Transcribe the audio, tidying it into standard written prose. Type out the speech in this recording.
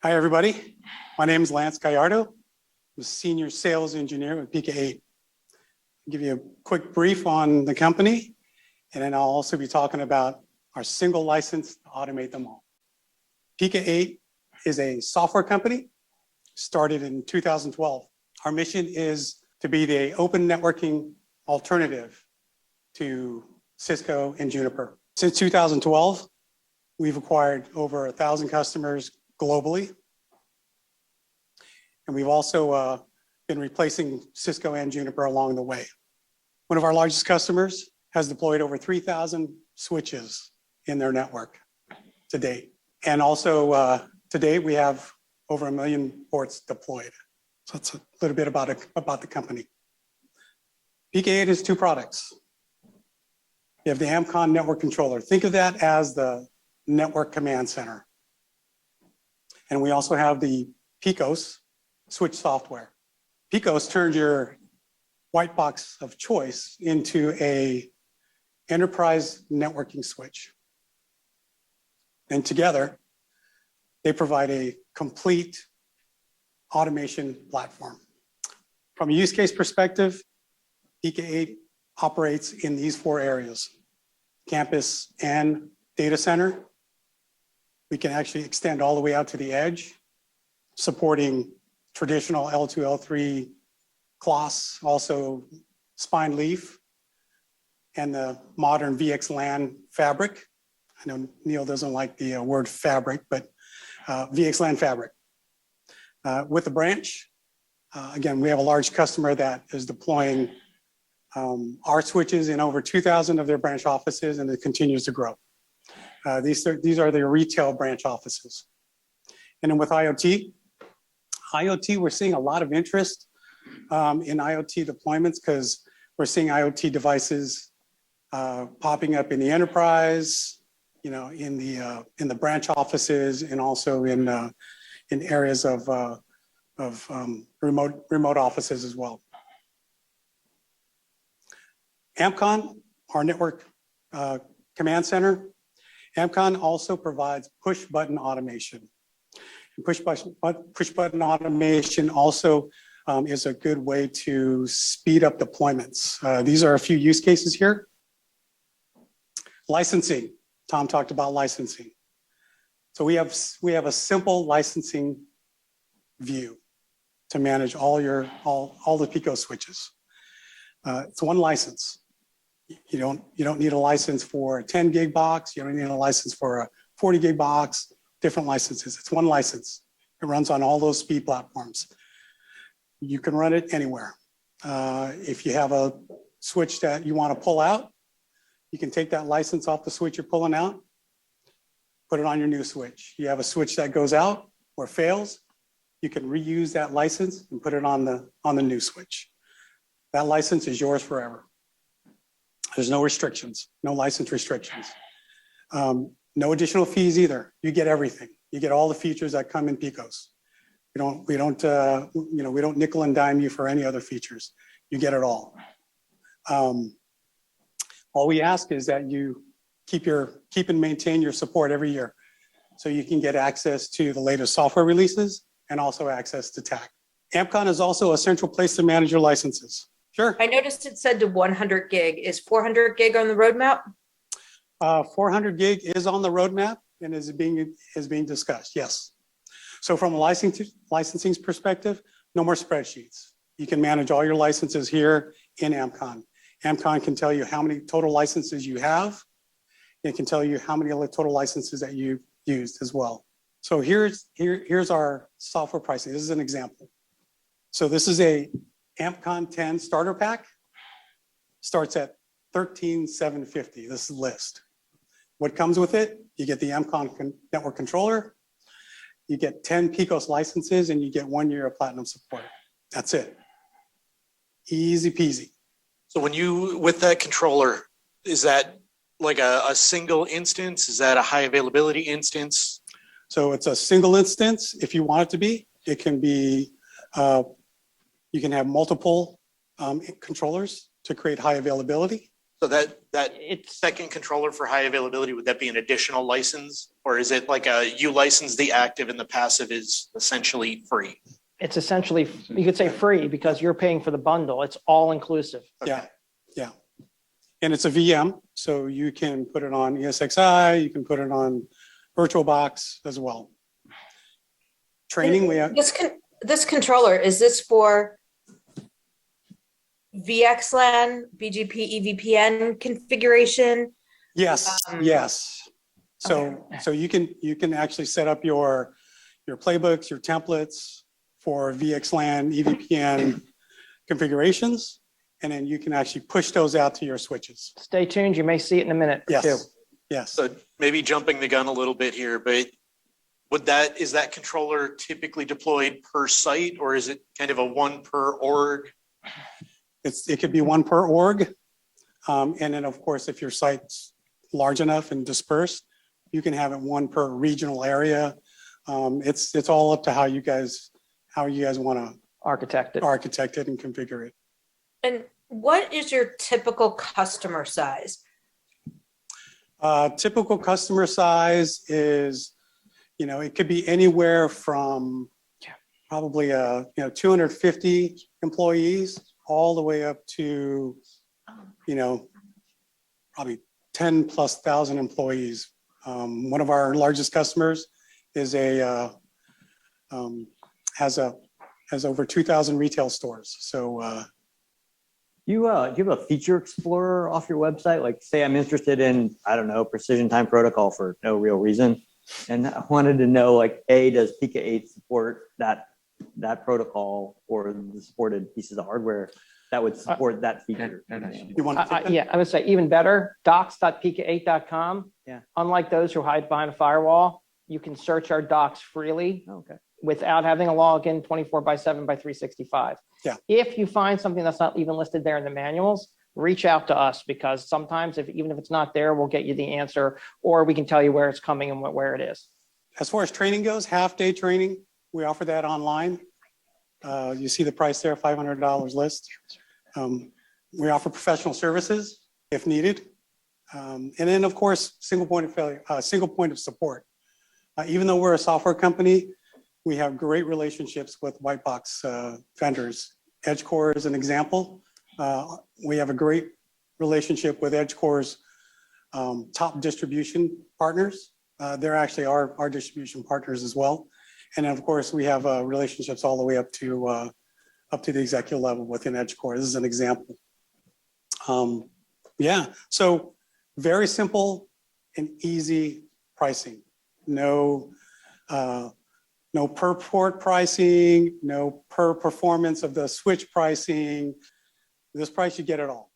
Hi, everybody. My name is Lance Gallardo. I'm a senior sales engineer with Pica8. I'll give you a quick brief on the company, and then I'll also be talking about our single license to automate them all. Pica8 is a software company started in 2012. Our mission is to be the open networking alternative to Cisco and Juniper. Since 2012, we've acquired over 1,000 customers globally. And we've also been replacing Cisco and Juniper along the way. One of our largest customers has deployed over 3,000 switches in their network to date. And also to date, we have over 1 million ports deployed. So that's a little bit about the company. Pica8 is two products. You have the AmpCon network controller. Think of that as the network command center. And we also have the Pica8 switch software. Pica8 turns your white box of choice into a enterprise networking switch. And together, they provide a complete automation platform. From a use case perspective, Pica8 operates in these four areas: campus and data center. We can actually extend all the way out to the edge, supporting traditional L2, L3 cloths, also spine leaf, and the modern VXLAN fabric. I know Neil doesn't like the word fabric, but VXLAN fabric. With the branch, again, we have a large customer that is deploying our switches in over 2,000 of their branch offices, and it continues to grow. These are the retail branch offices. And then with IoT, we're seeing a lot of interest in IoT deployments because we're seeing IoT devices popping up in the enterprise, in the branch offices, and also in areas of remote offices as well. AmpCon, our network command center, AmpCon also provides push button automation. And push button automation also is a good way to speed up deployments. These are a few use cases here. Licensing. Tom talked about licensing. So we have a simple licensing view to manage all the Pica switches. It's one license. You don't need a license for a 10 gig box. You don't need a license for a 40 gig box. Different licenses. It's one license. It runs on all those speed platforms. You can run it anywhere. If you have a switch that you want to pull out, you can take that license off the switch you're pulling out, put it on your new switch. You have a switch that goes out or fails, you can reuse that license and put it on the new switch. That license is yours forever. There's no restrictions, no license restrictions. No additional fees either. You get everything. You get all the features that come in Pica8. We don't nickel and dime you for any other features. You get it all. All we ask is that you keep and maintain your support every year, so you can get access to the latest software releases and also access to TAC. AmpCon is also a central place to manage your licenses. Sure. I noticed it said to 100 gig. Is 400 gig on the roadmap? 400 gig is on the roadmap and is being discussed, yes. So from a licensing perspective, no more spreadsheets. You can manage all your licenses here in AmpCon. AmpCon can tell you how many total licenses you have. It can tell you how many total licenses that you've used as well. So here's our software pricing. This is an example. So this is a AmpCon 10 starter pack. Starts at $13,750. This is the list. What comes with it? You get the AmpCon network controller. You get 10 Pica8 licenses, and you get 1 year of platinum support. That's it. Easy peasy. So with that controller, is that like a single instance? Is that a high availability instance? So it's a single instance. If you want it to be, it can be, you can have multiple controllers to create high availability. So that It's, second controller for high availability, would that be an additional license? Or is it like you license the active and the passive is essentially free? it's essentially, you could say free because you're paying for the bundle. It's all inclusive. Yeah, yeah. And it's a VM, so you can put it on ESXi, you can put it on VirtualBox as well. Training, we have, This controller, is this for VXLAN, BGP, EVPN configuration? yes, Um, yes. So, okay. so you can actually set up your playbooks, your templates for VXLAN, EVPN configurations, and then you can actually push those out to your switches. Stay tuned. You may see it in a minute or two. Yes, yes. So maybe jumping the gun a little bit here, but is that controller typically deployed per site or is it kind of a one per org? It could be one per org. And then of course, if your site's large enough and dispersed, you can have it one per regional area. It's all up to how you guys want to Architect it. architect it and configure it. And what is your typical customer size? Typical customer size is, it could be anywhere from probably 250 employees all the way up to, probably 10,000+ employees. One of our largest customers is has over 2,000 retail stores. So Do you have a feature explorer off your website? Like say I'm interested in, I don't know, precision time protocol for no real reason. And I wanted to know like, does Pica8 support that protocol or the supported pieces of hardware that would support that feature? you want to take that? Yeah, I would say even better, docs.pica8.com. Yeah. Unlike those who hide behind a firewall, you can search our docs freely Okay. without having a login 24/7 by 365. Yeah. If you find something that's not even listed there in the manuals, reach out to us because sometimes even if it's not there, we'll get you the answer or we can tell you where it's coming and where it is. As far as training goes, half-day training, we offer that online. You see the price there, $500 list. We offer professional services if needed. And then, of course, single point of failure, single point of support. Even though we're a software company, we have great relationships with white box vendors. EdgeCore is an example. We have a great relationship with EdgeCore's top distribution partners. They're actually our distribution partners as well. And then, of course, we have relationships all the way up to the executive level within EdgeCore. This is an example. Yeah, so very simple and easy pricing. No per port pricing, no per performance of the switch pricing. This price, you get it all.